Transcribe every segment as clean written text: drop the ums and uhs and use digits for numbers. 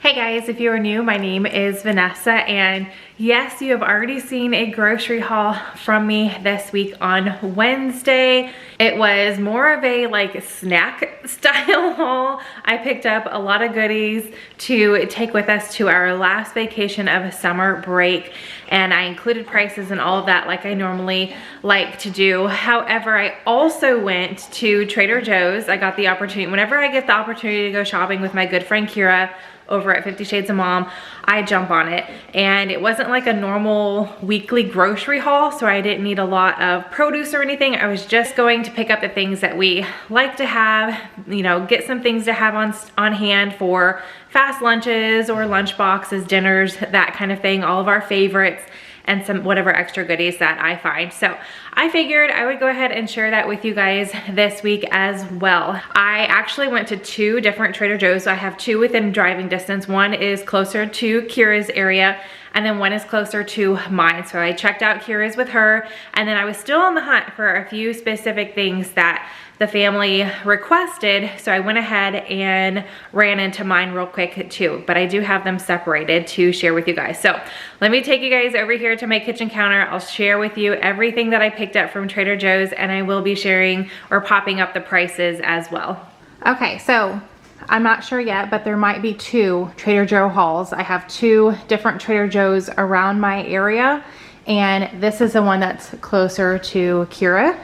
Hey guys, if you are new, my name is Vanessa, and yes, you have already seen a grocery haul from me this week on Wednesday. It was more of a like snack style haul. I picked up a lot of goodies to take with us to our last vacation of summer break, and I included prices and all of that like I normally like to do. However, I also went to Trader Joe's. I got the opportunity, whenever I get the opportunity to go shopping with my good friend Kira over at 50 Shades of Mom, I jump on it. And it wasn't like a normal weekly grocery haul, so I didn't need a lot of produce or anything. I was just going to pick up the things that we like to have, you know, get some things to have on hand for fast lunches or lunch boxes, dinners, that kind of thing, all of our favorites, and some whatever extra goodies that I find. So I figured I would go ahead and share that with you guys this week as well. I actually went to two different Trader Joe's. So I have two within driving distance. One is closer to Kira's area, and then one is closer to mine. So I checked out Kira's with her, and then I was still on the hunt for a few specific things that the family requested, so I went ahead and ran into mine real quick too, but I do have them separated to share with you guys. So let me take you guys over here to my kitchen counter. I'll share with you everything that I picked up from Trader Joe's, and I will be sharing or popping up the prices as well. Okay, so I'm not sure yet, but there might be two Trader Joe hauls. I have two different Trader Joe's around my area, and this is the one that's closer to Kira.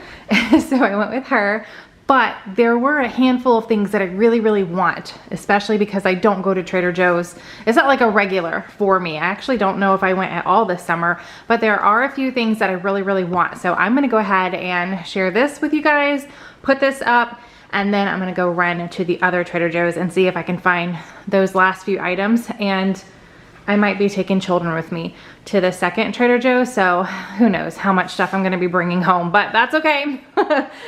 So I went with her, but there were a handful of things that I really want, especially because I don't go to Trader Joe's. It's not like a regular for me. I actually don't know if I went at all this summer, but there are a few things that I really want. So I'm gonna go ahead and share this with you guys, put this up, and then I'm gonna go run to the other Trader Joe's and see if I can find those last few items. And I might be taking children with me to the second Trader Joe's, so who knows how much stuff I'm gonna be bringing home, but that's okay.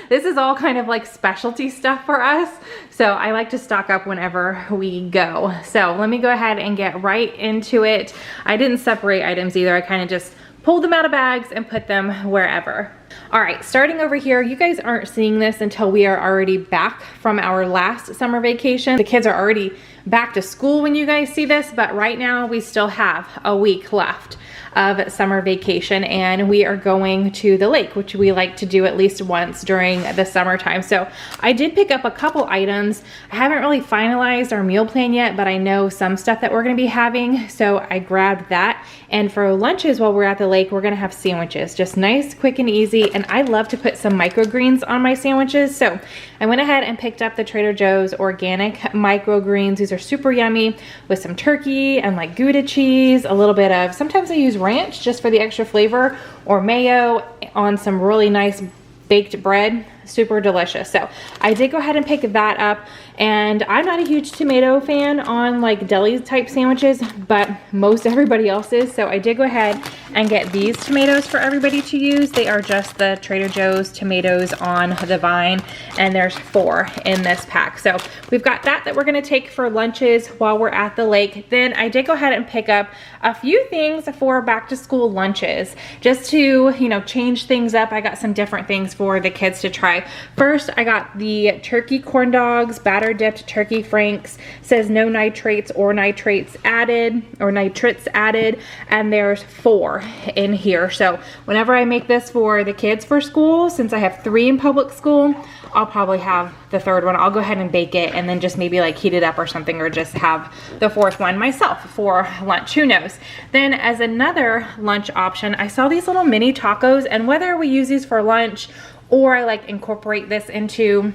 This is all kind of like specialty stuff for us, so I like to stock up whenever we go. So let me go ahead and get right into it. I didn't separate items either. I kind of just pulled them out of bags and put them wherever. All right, starting over here, you guys aren't seeing this until we are already back from our last summer vacation. The kids are already back to school when you guys see this, but right now we still have a week left of summer vacation, and we are going to the lake, which we like to do at least once during the summertime. So I did pick up a couple items. I haven't really finalized our meal plan yet, but I know some stuff that we're gonna be having, so I grabbed that. And for lunches while we're at the lake, we're gonna have sandwiches, just nice, quick and easy. And I love to put some microgreens on my sandwiches, so I went ahead and picked up the Trader Joe's organic microgreens. These are super yummy with some turkey and like Gouda cheese, a little bit of, sometimes I use ranch just for the extra flavor, or mayo on some really nice baked bread. Super delicious. So I did go ahead and pick that up, and I'm not a huge tomato fan on like deli type sandwiches, but most everybody else is. So I did go ahead and get these tomatoes for everybody to use. They are just the Trader Joe's tomatoes on the vine, and there's 4 in this pack. So we've got that we're gonna take for lunches while we're at the lake. Then I did go ahead and pick up a few things for back to school lunches, just to, you know, change things up. I got some different things for the kids to try. First, I got the turkey corn dogs, batter dipped turkey franks. Says no nitrates or nitrates added, or nitrates added, and there's 4 in here. So whenever I make this for the kids for school, since I have 3 in public school, I'll probably have the 3rd one. I'll go ahead and bake it and then just maybe like heat it up or something, or just have the 4th one myself for lunch, who knows. Then as another lunch option, I saw these little mini tacos, and whether we use these for lunch or I like incorporate this into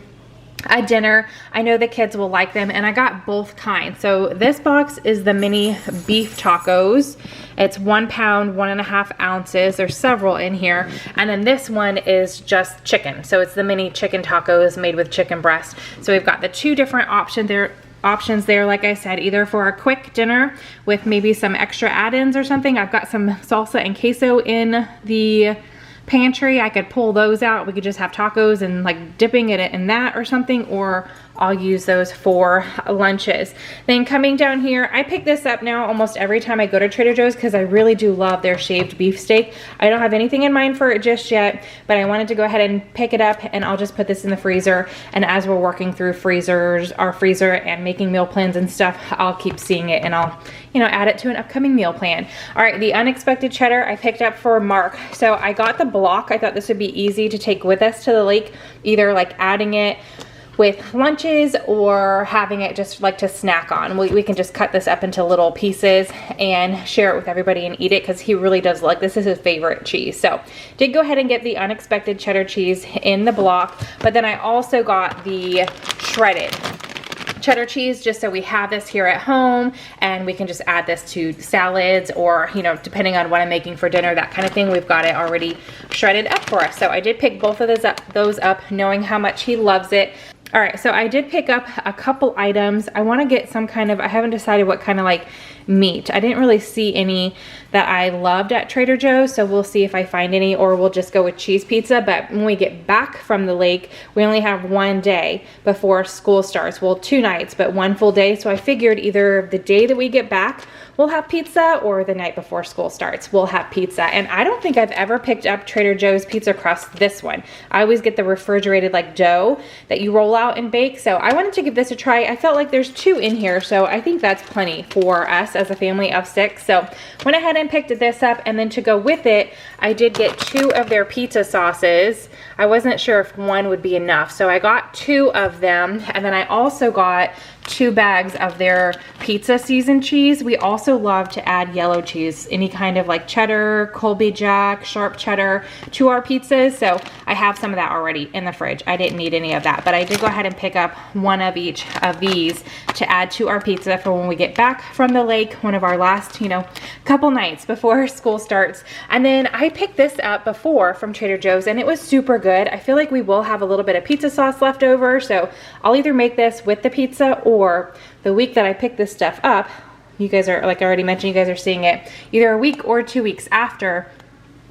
a dinner, I know the kids will like them, and I got both kinds. So this box is the mini beef tacos. It's 1 pound, 1.5 ounces. There's several in here. And then this one is just chicken. So it's the mini chicken tacos made with chicken breast. So we've got the 2 different options there, like I said, either for a quick dinner with maybe some extra add-ins or something. I've got some salsa and queso in the pantry. I could pull those out. We could just have tacos and like dipping it in that or something, or I'll use those for lunches. Then coming down here, I pick this up now almost every time I go to Trader Joe's because I really do love their shaved beef steak. I don't have anything in mind for it just yet, but I wanted to go ahead and pick it up, and I'll just put this in the freezer. And as we're working through our freezer and making meal plans and stuff, I'll keep seeing it and I'll, you know, add it to an upcoming meal plan. All right, the unexpected cheddar I picked up for Mark. So I got the block. I thought this would be easy to take with us to the lake, either like adding it with lunches or having it just like to snack on. We can just cut this up into little pieces and share it with everybody and eat it because he really does like this. Is his favorite cheese. So did go ahead and get the unexpected cheddar cheese in the block, but then I also got the shredded cheddar cheese just so we have this here at home and we can just add this to salads or, you know, depending on what I'm making for dinner, that kind of thing. We've got it already shredded up for us. So I did pick both of those up knowing how much he loves it. All right, so I did pick up a couple items. I want to get some kind of, I haven't decided what kind of like meat. I didn't really see any that I loved at Trader Joe's, so we'll see if I find any, or we'll just go with cheese pizza. But when we get back from the lake, we only have one day before school starts. Well, 2 nights, but 1 full day. So I figured either the day that we get back, we'll have pizza, or the night before school starts, we'll have pizza. And I don't think I've ever picked up Trader Joe's pizza crust this one. I always get the refrigerated like dough that you roll out and bake. So I wanted to give this a try. I felt like there's 2 in here, so I think that's plenty for us as a family of 6. So went ahead and picked this up, and then to go with it, I did get 2 of their pizza sauces. I wasn't sure if 1 would be enough, so I got 2 of them, and then I also got 2 bags of their pizza seasoned cheese. We also love to add yellow cheese, any kind of like cheddar, Colby Jack, sharp cheddar to our pizzas. So I have some of that already in the fridge. I didn't need any of that, but I did go ahead and pick up 1 of each of these to add to our pizza for when we get back from the lake, one of our last, you know, couple nights before school starts. And then I picked this up before from Trader Joe's, and it was super good. I feel like we will have a little bit of pizza sauce left over, so I'll either make this with the pizza, or the week that I pick this stuff up, you guys are, like I already mentioned, you guys are seeing it either a week or 2 weeks after.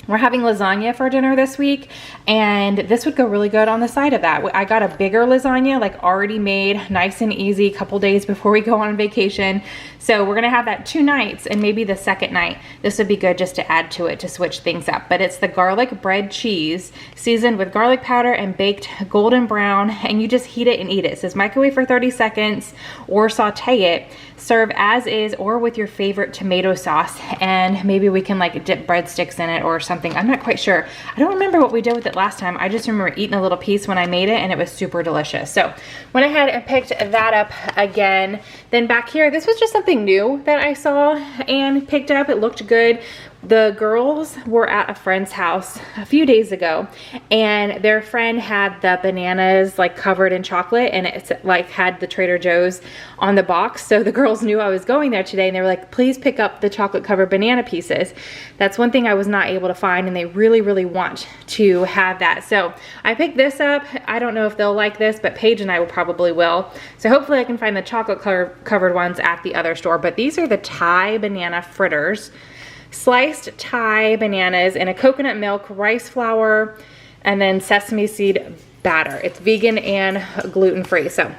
We're having lasagna for dinner this week, and this would go really good on the side of that. I got a bigger lasagna, like already made, nice and easy, a couple days before we go on vacation. So we're gonna have that 2 nights, and maybe the second night, this would be good just to add to it to switch things up. But it's the garlic bread cheese, seasoned with garlic powder and baked golden brown, and you just heat it and eat it. It says microwave for 30 seconds or saute it. Serve as is or with your favorite tomato sauce, and maybe we can like dip breadsticks in it or something. I'm not quite sure. I don't remember what we did with it last time. I just remember eating a little piece when I made it, and it was super delicious. So went ahead and picked that up again. Then back here, this was just something new that I saw and picked up. It looked good. The girls were at a friend's house a few days ago, and their friend had the bananas like covered in chocolate, and it's like had the Trader Joe's on the box. So the girls knew I was going there today, and they were like, please pick up the chocolate covered banana pieces. That's one thing I was not able to find, and they really, really want to have that. So I picked this up. I don't know if they'll like this, but Paige and I will probably will. So hopefully I can find the chocolate covered ones at the other store. But these are the Thai banana fritters. Sliced Thai bananas in a coconut milk, rice flour, and then sesame seed batter. It's vegan and gluten-free, so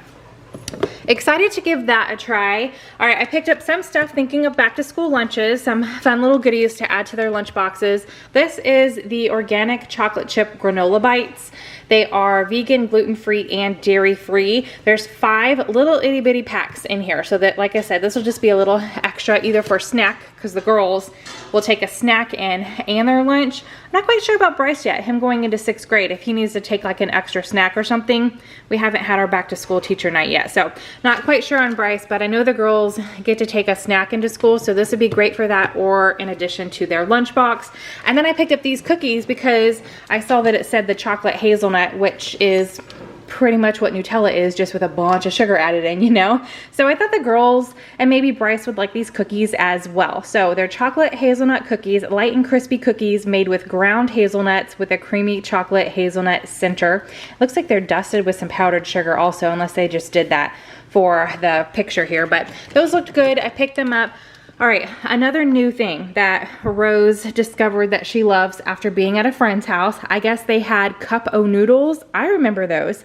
excited to give that a try. All right, I picked up some stuff thinking of back to school lunches, some fun little goodies to add to their lunch boxes. This is the organic chocolate chip granola bites. They are vegan, gluten-free, and dairy-free. There's 5 little itty bitty packs in here, so that, like I said, this will just be a little extra either for snack, because the girls will take a snack in and their lunch. I'm not quite sure about Bryce yet, him going into 6th grade, if he needs to take like an extra snack or something. We haven't had our back to school teacher night yet, so not quite sure on Bryce, but I know the girls get to take a snack into school, so this would be great for that, or in addition to their lunchbox. And then I picked up these cookies because I saw that it said the chocolate hazelnut, which is pretty much what Nutella is, just with a bunch of sugar added in, you know? So I thought the girls and maybe Bryce would like these cookies as well. So they're chocolate hazelnut cookies, light and crispy cookies made with ground hazelnuts with a creamy chocolate hazelnut center. Looks like they're dusted with some powdered sugar also, unless they just did that for the picture here. But those looked good. I picked them up. All right, another new thing that Rose discovered that she loves after being at a friend's house. I guess they had cup o' noodles. I remember those.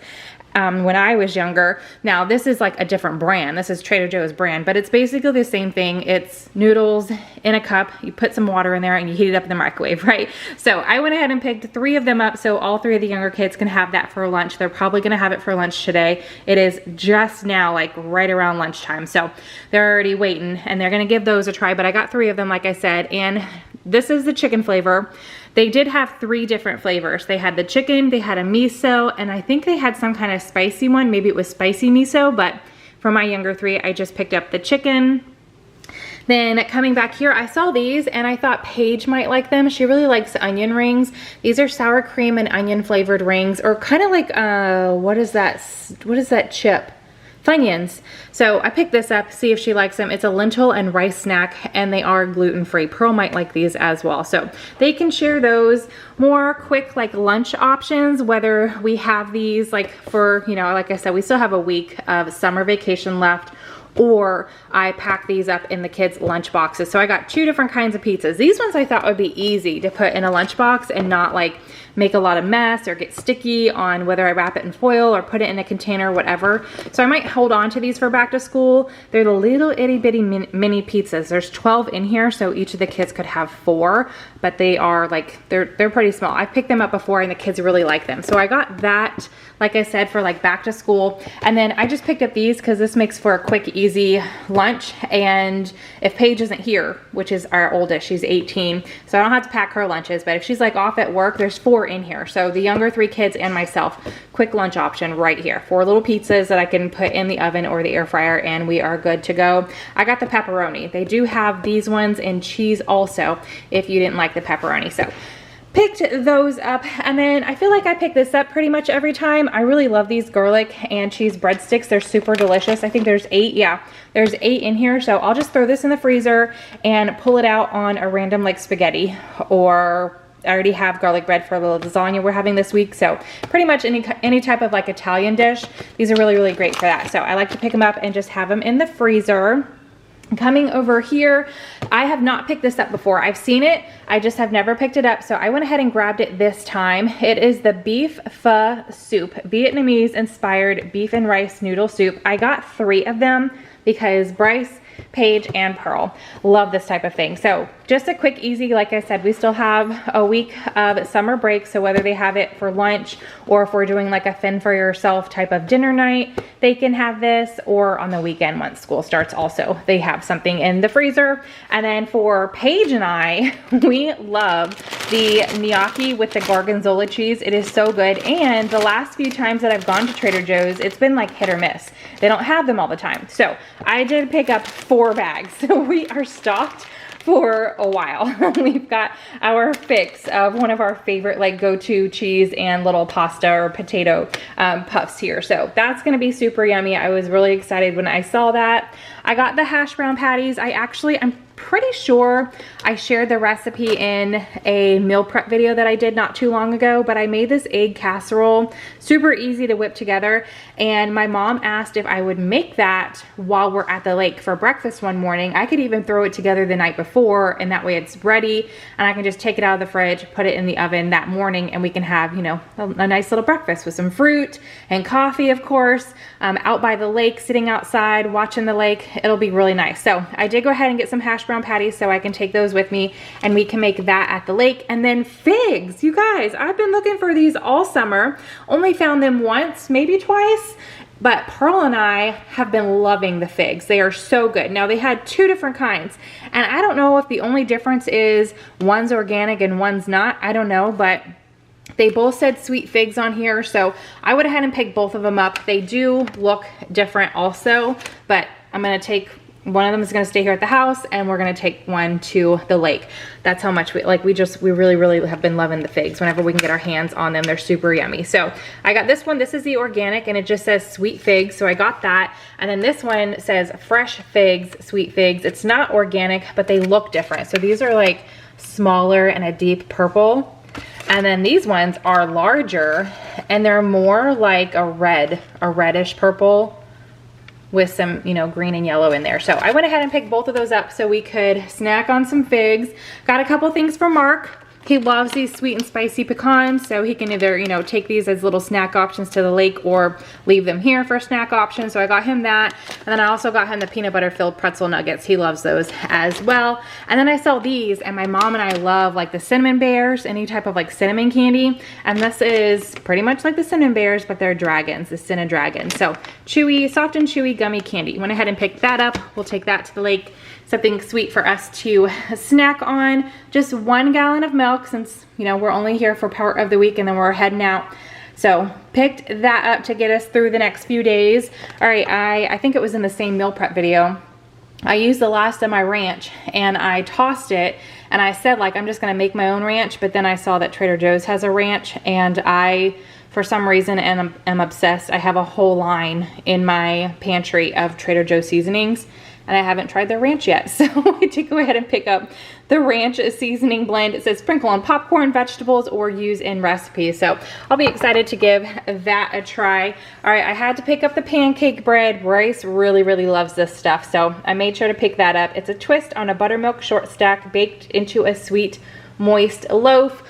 when I was younger. Now this is like a different brand. This is Trader Joe's brand, but it's basically the same thing. It's noodles in a cup. You put some water in there and you heat it up in the microwave, right? So I went ahead and picked 3 of them up so all 3 of the younger kids can have that for lunch. They're probably gonna have it for lunch today. It is just now like right around lunchtime. So they're already waiting and they're gonna give those a try, but I got 3 of them like I said, and this is the chicken flavor. They did have 3 different flavors. They had the chicken, they had a miso, and I think they had some kind of spicy one. Maybe it was spicy miso, but for my younger 3, I just picked up the chicken. Then coming back here, I saw these and I thought Paige might like them. She really likes onion rings. These are sour cream and onion flavored rings, or kind of like, what is that chip? Funyuns. So I picked this up, see if she likes them. It's a lentil and rice snack and they are gluten-free. Pearl might like these as well. So they can share those. More quick like lunch options, whether we have these like for, you know, like I said, we still have a week of summer vacation left, or I pack these up in the kids' lunch boxes. So I got 2 different kinds of pizzas. These ones I thought would be easy to put in a lunch box and not like make a lot of mess or get sticky on whether I wrap it in foil or put it in a container, whatever. So I might hold on to these for back to school. They're the little itty bitty mini pizzas. There's 12 in here, so each of the kids could have 4, but they are like, they're pretty small. I picked them up before and the kids really like them. So I got that, like I said, for like back to school. And then I just picked up these because this makes for a quick, easy lunch. And if Paige isn't here, which is our oldest, she's 18, so I don't have to pack her lunches, but if she's like off at work, there's 4 in here. So the younger 3 kids and myself, quick lunch option right here. 4 little pizzas that I can put in the oven or the air fryer and we are good to go. I got the pepperoni. They do have these ones in cheese also if you didn't like the pepperoni. So picked those up, and then I feel like I pick this up pretty much every time. I really love these garlic and cheese breadsticks. They're super delicious. I think there's 8, yeah, there's 8 in here. So I'll just throw this in the freezer and pull it out on a random like spaghetti, or I already have garlic bread for a little lasagna we're having this week. So pretty much any type of like Italian dish, these are really, really great for that. So I like to pick them up and just have them in the freezer. Coming over here, I have not picked this up before. I've seen it, I just have never picked it up. So I went ahead and grabbed it this time. It is the beef pho soup, Vietnamese inspired beef and rice noodle soup. I got 3 of them because Bryce, Paige, and Pearl love this type of thing. So just a quick, easy, like I said, we still have a week of summer break. So whether they have it for lunch or if we're doing like a fend for yourself type of dinner night, they can have this, or on the weekend once school starts also, they have something in the freezer. And then for Paige and I, we love the gnocchi with the gorgonzola cheese. It is so good. And the last few times that I've gone to Trader Joe's, it's been like hit or miss. They don't have them all the time. So I did pick up 4 bags. So we are stocked for a while. We've got our fix of one of our favorite like go-to cheese and little pasta or potato puffs here. So that's gonna be super yummy. I was really excited when I saw that. I got the hash brown patties. I'm pretty sure I shared the recipe in a meal prep video that I did not too long ago, but I made this egg casserole, super easy to whip together. And my mom asked if I would make that while we're at the lake for breakfast one morning. I could even throw it together the night before, and that way it's ready and I can just take it out of the fridge, put it in the oven that morning, and we can have, you know, a nice little breakfast with some fruit and coffee, of course, out by the lake, sitting outside, watching the lake. It'll be really nice. So I did go ahead and get some hash brown patties so I can take those with me and we can make that at the lake. And then figs, you guys, I've been looking for these all summer, only found them once, maybe twice, but Pearl and I have been loving the figs. They are so good. Now they had 2 different kinds, and I don't know if the only difference is one's organic and one's not, I don't know, but they both said sweet figs on here, so I went ahead and picked both of them up. They do look different also, but I'm gonna take one of them is gonna stay here at the house, and we're gonna take one to the lake. That's how much we really, really have been loving the figs. Whenever we can get our hands on them, they're super yummy. So I got this one. This is the organic, and it just says sweet figs, so I got that. And then this one says fresh figs, sweet figs. It's not organic, but they look different. So these are like smaller and a deep purple. And then these ones are larger, and they're more like a reddish purple with some, you know, green and yellow in there. So I went ahead and picked both of those up so we could snack on some figs. Got a couple things for Mark. He loves these sweet and spicy pecans, so he can either, you know, take these as little snack options to the lake or leave them here for snack options. So I got him that. And then I also got him the peanut butter filled pretzel nuggets. He loves those as well. And then I saw these, and my mom and I love like the cinnamon bears, any type of like cinnamon candy. And this is pretty much like the cinnamon bears, but they're dragons, the Cinna Dragon. So chewy, soft and chewy gummy candy. Went ahead and picked that up. We'll take that to the lake. Something sweet for us to snack on. Just 1 gallon of milk, since, you know, we're only here for part of the week and then we're heading out. So picked that up to get us through the next few days. All right, I think it was in the same meal prep video. I used the last of my ranch and I tossed it, and I said like, I'm just gonna make my own ranch, but then I saw that Trader Joe's has a ranch, and I, for some reason, am obsessed. I have a whole line in my pantry of Trader Joe seasonings, and I haven't tried their ranch yet. So I did go ahead and pick up the ranch seasoning blend. It says sprinkle on popcorn, vegetables, or use in recipes. So I'll be excited to give that a try. All right, I had to pick up the pancake bread. Bryce really, really loves this stuff, so I made sure to pick that up. It's a twist on a buttermilk short stack baked into a sweet, moist loaf.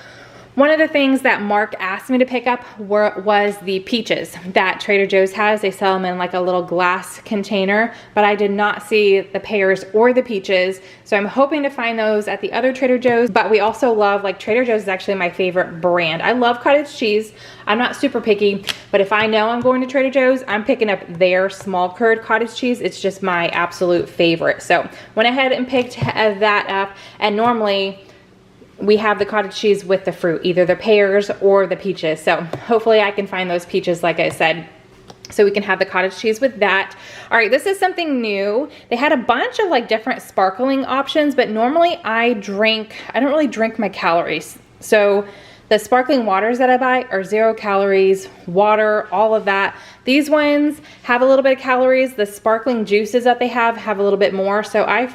One of the things that Mark asked me to pick up was the peaches that Trader Joe's has. They sell them in like a little glass container, but I did not see the pears or the peaches. So I'm hoping to find those at the other Trader Joe's, but we also love, like, Trader Joe's is actually my favorite brand. I love cottage cheese. I'm not super picky, but if I know I'm going to Trader Joe's, I'm picking up their small curd cottage cheese. It's just my absolute favorite. So went ahead and picked that up, and normally we have the cottage cheese with the fruit, either the pears or the peaches. So hopefully I can find those peaches, like I said, so we can have the cottage cheese with that. All right, this is something new. They had a bunch of like different sparkling options, but normally I don't really drink my calories. So the sparkling waters that I buy are 0 calories, water, all of that. These ones have a little bit of calories. The sparkling juices that they have a little bit more. So I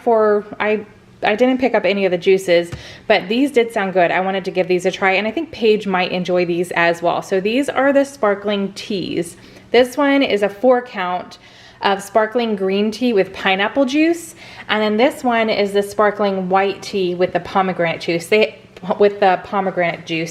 didn't pick up any of the juices, but these did sound good. I wanted to give these a try, and I think Paige might enjoy these as well. So these are the sparkling teas. This one is a 4 count of sparkling green tea with pineapple juice, and then this one is the sparkling white tea with the pomegranate juice.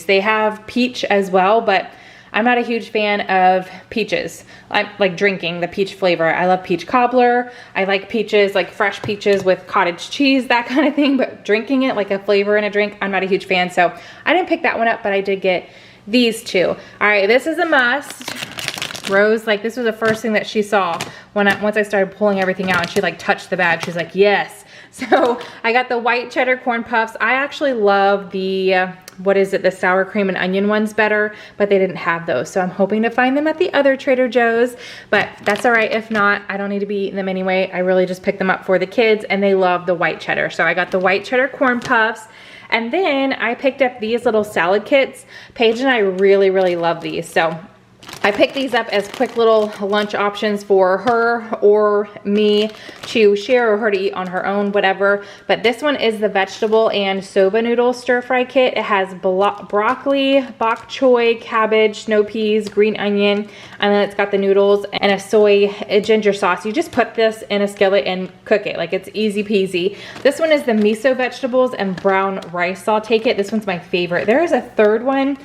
They have peach as well, but I'm not a huge fan of peaches. I like drinking the peach flavor. I love peach cobbler. I like peaches, like fresh peaches with cottage cheese, that kind of thing, but drinking it like a flavor in a drink, I'm not a huge fan. So I didn't pick that one up, but I did get these two. All right, this is a must. Rose, like, this was the first thing that she saw once I started pulling everything out, and she like touched the bag. She's like, yes. So I got the white cheddar corn puffs. I actually love the, the sour cream and onion ones better, but they didn't have those. So I'm hoping to find them at the other Trader Joe's, but that's all right. If not, I don't need to be eating them anyway. I really just picked them up for the kids, and they love the white cheddar. So I got the white cheddar corn puffs. And then I picked up these little salad kits. Paige and I really, really love these. So I picked these up as quick little lunch options for her or me to share, or her to eat on her own, whatever. But this one is the vegetable and soba noodle stir fry kit. It has broccoli, bok choy, cabbage, snow peas, green onion, and then it's got the noodles and a soy ginger sauce. You just put this in a skillet and cook it. Like, it's easy peasy. This one is the miso vegetables and brown rice saute kit. This one's my favorite. There is a third one,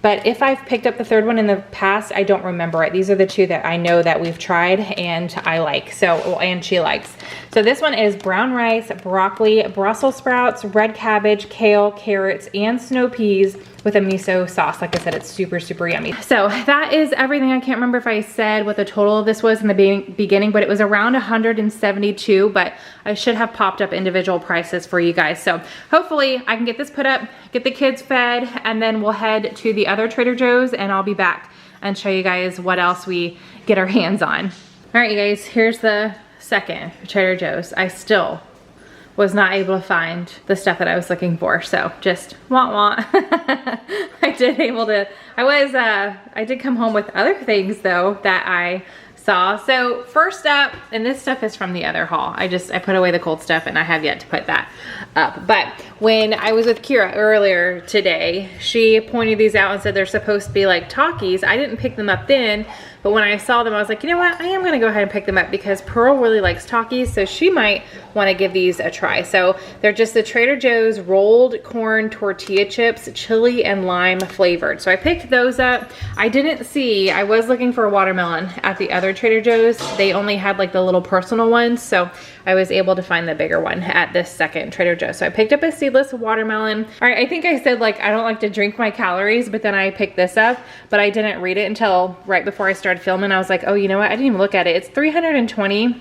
but if I've picked up the third one in the past, I don't remember it. These are the two that I know that we've tried and I like, and she likes. So this one is brown rice, broccoli, Brussels sprouts, red cabbage, kale, carrots, and snow peas with a miso sauce. Like I said, it's super, super yummy. So that is everything. I can't remember if I said what the total of this was in the beginning, but it was around 172, but I should have popped up individual prices for you guys. So hopefully I can get this put up, get the kids fed, and then we'll head to the other Trader Joe's, and I'll be back and show you guys what else we get our hands on. All right, you guys, here's the second Trader Joe's. I still was not able to find the stuff that I was looking for, so just wah. I did come home with other things though that I saw. So first up, and this stuff is from the other haul. I put away the cold stuff and I have yet to put that up. But when I was with Kira earlier today, she pointed these out and said they're supposed to be like Takis. I didn't pick them up then, but But when I saw them, I was like, you know what? I am gonna go ahead and pick them up because Pearl really likes Takis, so she might wanna give these a try. So they're just the Trader Joe's rolled corn tortilla chips, chili and lime flavored. So I picked those up. I didn't see, I was looking for a watermelon at the other Trader Joe's. They only had like the little personal ones, so I was able to find the bigger one at this second Trader Joe's. So I picked up a seedless watermelon. All right, I think I said like I don't like to drink my calories, but then I picked this up, but I didn't read it until right before I started filming. I was like, oh, you know what? I didn't even look at it. It's 320.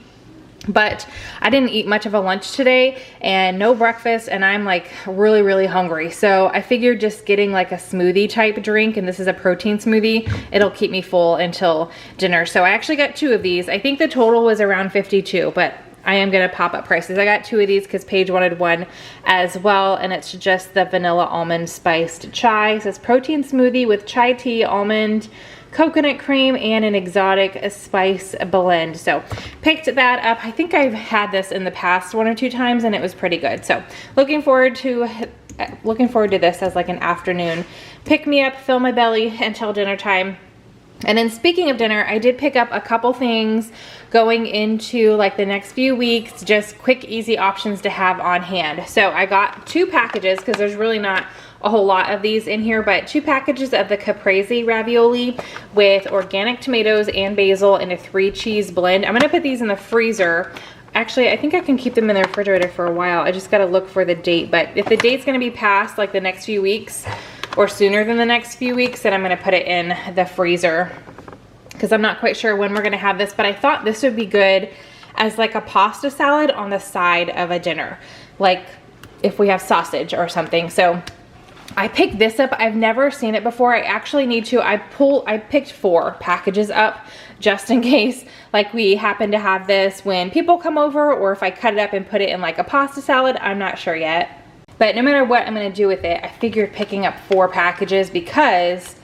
But I didn't eat much of a lunch today and no breakfast, and I'm like really hungry. So I figured just getting like a smoothie type drink, and this is a protein smoothie, it'll keep me full until dinner. So I actually got 2 of these. I think the total was around 52, but I am gonna pop up prices. I got 2 of these because Paige wanted one as well, and it's just the vanilla almond spiced chai. It says protein smoothie with chai tea, almond, coconut cream, and an exotic spice blend. So picked that up. I think I've had this in the past 1 or 2 times and it was pretty good. So looking forward to this as like an afternoon pick me up, fill my belly until dinner time. And then speaking of dinner, I did pick up a couple things going into like the next few weeks, just quick, easy options to have on hand. So I got 2 packages because there's really not a whole lot of these in here, but 2 packages of the caprese ravioli with organic tomatoes and basil in a 3 cheese blend. I'm gonna put these in the freezer. Actually, I think I can keep them in the refrigerator for a while. I just gotta look for the date, but if the date's gonna be past like the next few weeks or sooner than the next few weeks, then I'm gonna put it in the freezer because I'm not quite sure when we're gonna have this, but I thought this would be good as like a pasta salad on the side of a dinner, like if we have sausage or something. So I picked this up. I've never seen it before. I actually need to. I picked 4 packages up just in case like we happen to have this when people come over, or if I cut it up and put it in like a pasta salad. I'm not sure yet. But no matter what I'm gonna do with it, I figured picking up 4 packages because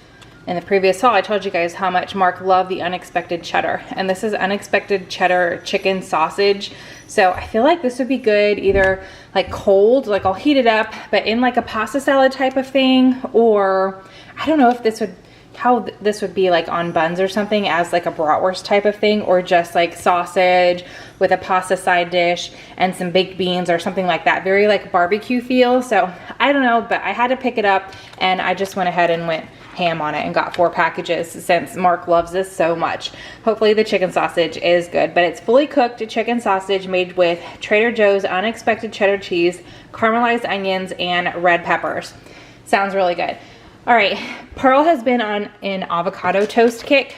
in the previous haul, I told you guys how much Mark loved the unexpected cheddar. And this is unexpected cheddar chicken sausage. So I feel like this would be good either like cold, like I'll heat it up, but in like a pasta salad type of thing, or I don't know if this would, how this would be like on buns or something as like a bratwurst type of thing, or just like sausage with a pasta side dish and some baked beans or something like that. Very like barbecue feel. So I don't know, but I had to pick it up and I just went ahead and went ham on it and got 4 packages since Mark loves this so much. Hopefully the chicken sausage is good, but it's fully cooked chicken sausage made with Trader Joe's unexpected cheddar cheese, caramelized onions, and red peppers. Sounds really good. All right, Pearl has been on an avocado toast kick,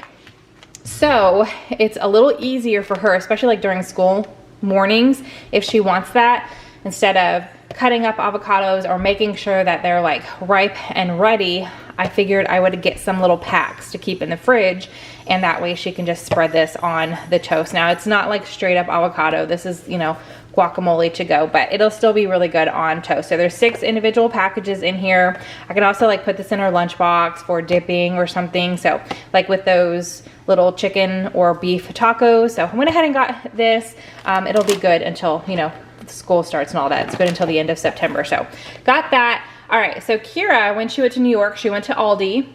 so it's a little easier for her, especially like during school mornings, if she wants that, instead of cutting up avocados or making sure that they're like ripe and ready. I figured I would get some little packs to keep in the fridge, and that way she can just spread this on the toast. Now it's not like straight up avocado. This is, you know, guacamole to go, but it'll still be really good on toast. So there's 6 individual packages in here. I can also like put this in her lunchbox for dipping or something. So like with those little chicken or beef tacos. So I went ahead and got this. It'll be good until, you know, school starts and all that. It's good until the end of September. So got that. All right, so Kira, when she went to New York, she went to Aldi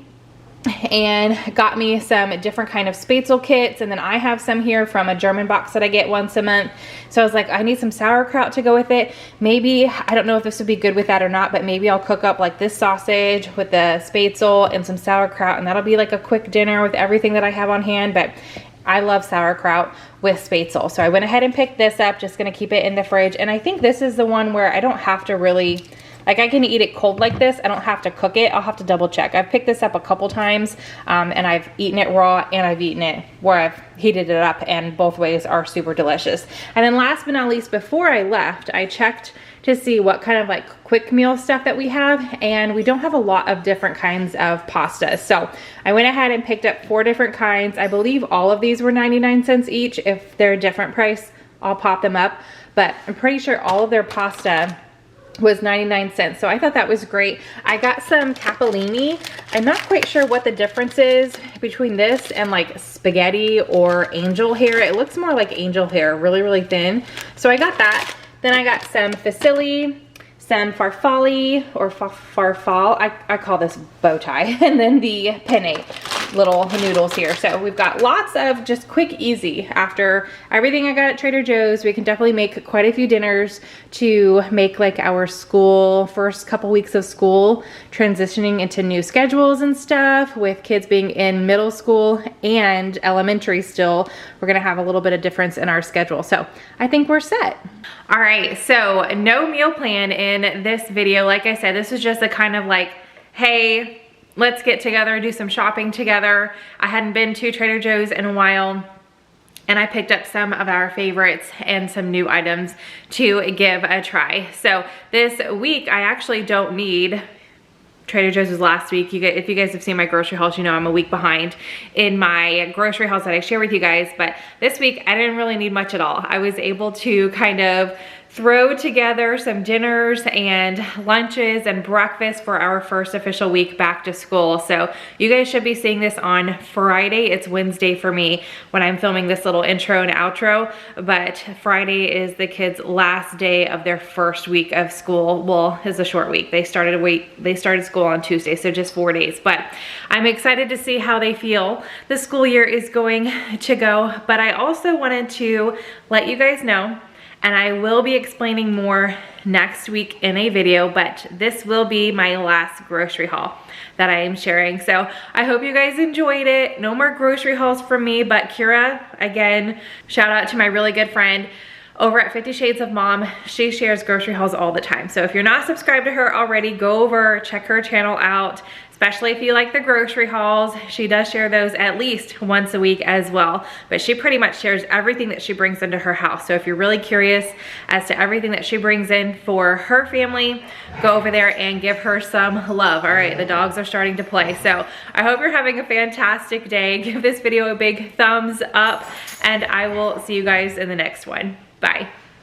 and got me some different kind of spatzel kits, and then I have some here from a German box that I get once a month. So I was like, I need some sauerkraut to go with it. Maybe, I don't know if this would be good with that or not, but maybe I'll cook up like this sausage with the spatzel and some sauerkraut, and that'll be like a quick dinner with everything that I have on hand. But I love sauerkraut with spatzel. So I went ahead and picked this up, just gonna keep it in the fridge. And I think this is the one where I don't have to really, like I can eat it cold like this. I don't have to cook it. I'll have to double check. I've picked this up a couple times and I've eaten it raw and I've eaten it where I've heated it up, and both ways are super delicious. And then last but not least, before I left, I checked to see what kind of like quick meal stuff that we have, and we don't have a lot of different kinds of pasta. So I went ahead and picked up 4 different kinds. I believe all of these were 99 cents each. If they're a different price, I'll pop them up, but I'm pretty sure all of their pasta was 99 cents. So I thought that was great. I got some capellini. I'm not quite sure what the difference is between this and like spaghetti or angel hair. It looks more like angel hair, really, really thin. So I got that. Then I got some fusilli, some farfalle or farfal. I call this bow tie, and then the penne. little noodles here. So we've got lots of just quick, easy. After everything I got at Trader Joe's, we can definitely make quite a few dinners to make like our school, first couple weeks of school, transitioning into new schedules and stuff with kids being in middle school and elementary still. We're gonna have a little bit of difference in our schedule. So I think we're set. All right, so no meal plan in this video. Like I said, this was just a kind of like, hey, let's get together, do some shopping together. I hadn't been to Trader Joe's in a while, and I picked up some of our favorites and some new items to give a try. So this week, I actually don't need, Trader Joe's was last week. If you guys have seen my grocery hauls, you know I'm a week behind in my grocery hauls that I share with you guys. But this week, I didn't really need much at all. I was able to kind of throw together some dinners and lunches and breakfast for our first official week back to school. So you guys should be seeing this on Friday. It's Wednesday for me when I'm filming this little intro and outro, but Friday is the kids' last day of their first week of school. Well, it's a short week. They started school on Tuesday, so just 4 days, but I'm excited to see how they feel the school year is going to go. But I also wanted to let you guys know, and I will be explaining more next week in a video, but this will be my last grocery haul that I am sharing. So I hope you guys enjoyed it. No more grocery hauls from me, but Kira, again, shout out to my really good friend over at 50 Shades of Mom. She shares grocery hauls all the time. So if you're not subscribed to her already, go over, check her channel out, especially if you like the grocery hauls. She does share those at least once a week as well, but she pretty much shares everything that she brings into her house. So if you're really curious as to everything that she brings in for her family, go over there and give her some love. All right, the dogs are starting to play. So I hope you're having a fantastic day. Give this video a big thumbs up, and I will see you guys in the next one. Bye.